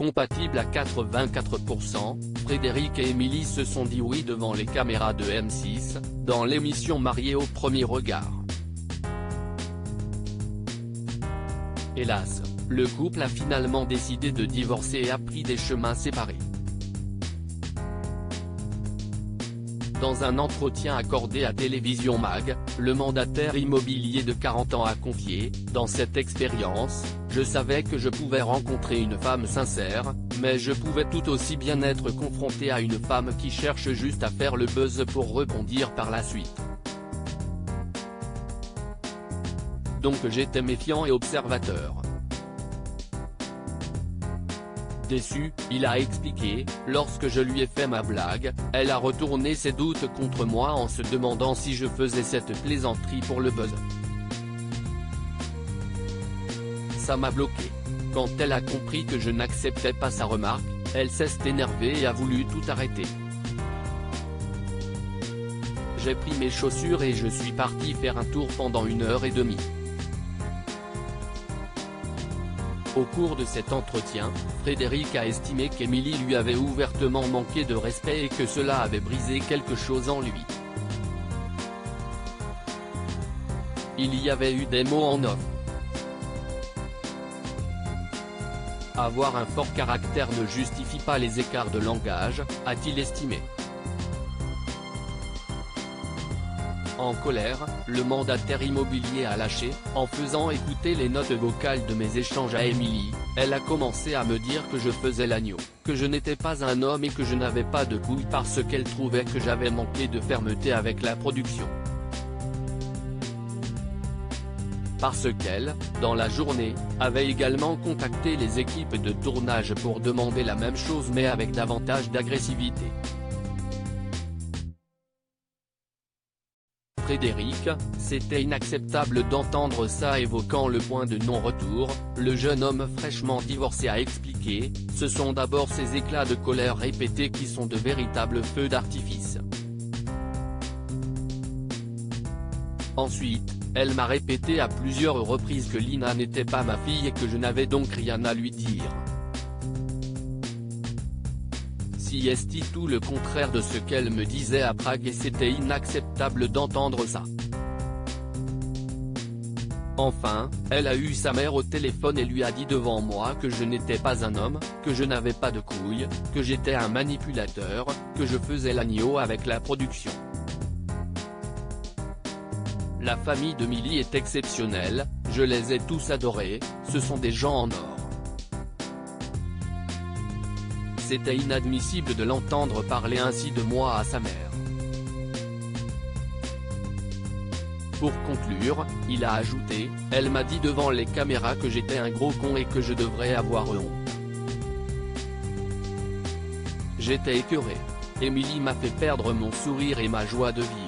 compatible à 84%, Frédéric et Émilie se sont dit oui devant les caméras de M6, dans l'émission Mariés au premier regard. Hélas, le couple a finalement décidé de divorcer et a pris des chemins séparés. Dans un entretien accordé à Télévision Mag, le mandataire immobilier de 40 ans a confié « Dans cette expérience, je savais que je pouvais rencontrer une femme sincère, mais je pouvais tout aussi bien être confronté à une femme qui cherche juste à faire le buzz pour rebondir par la suite. Donc j'étais méfiant et observateur. » Déçu, il a expliqué, lorsque je lui ai fait ma blague, elle a retourné ses doutes contre moi en se demandant si je faisais cette plaisanterie pour le buzz. Ça m'a bloqué. Quand elle a compris que je n'acceptais pas sa remarque, elle s'est énervée et a voulu tout arrêter. J'ai pris mes chaussures et je suis parti faire un tour pendant 1h30. Au cours de cet entretien, Frédéric a estimé qu'Émilie lui avait ouvertement manqué de respect et que cela avait brisé quelque chose en lui. Il y avait eu des mots en off. Avoir un fort caractère ne justifie pas les écarts de langage, a-t-il estimé. En colère, le mandataire immobilier a lâché, en faisant écouter les notes vocales de mes échanges à Émilie, elle a commencé à me dire que je faisais l'agneau, que je n'étais pas un homme et que je n'avais pas de couilles parce qu'elle trouvait que j'avais manqué de fermeté avec la production. Parce qu'elle, dans la journée, avait également contacté les équipes de tournage pour demander la même chose mais avec davantage d'agressivité. Frédéric, c'était inacceptable d'entendre ça. Évoquant le point de non-retour, le jeune homme fraîchement divorcé a expliqué, ce sont d'abord ces éclats de colère répétés qui sont de véritables feux d'artifice. Ensuite, elle m'a répété à plusieurs reprises que Lina n'était pas ma fille et que je n'avais donc rien à lui dire. C'était tout le contraire de ce qu'elle me disait à Prague et c'était inacceptable d'entendre ça. Enfin, elle a eu sa mère au téléphone et lui a dit devant moi que je n'étais pas un homme, que je n'avais pas de couilles, que j'étais un manipulateur, que je faisais l'agneau avec la production. La famille d'Émilie est exceptionnelle, je les ai tous adorés, ce sont des gens en or. C'était inadmissible de l'entendre parler ainsi de moi à sa mère. Pour conclure, il a ajouté, elle m'a dit devant les caméras que j'étais un gros con et que je devrais avoir honte. J'étais écœuré. Émilie m'a fait perdre mon sourire et ma joie de vivre.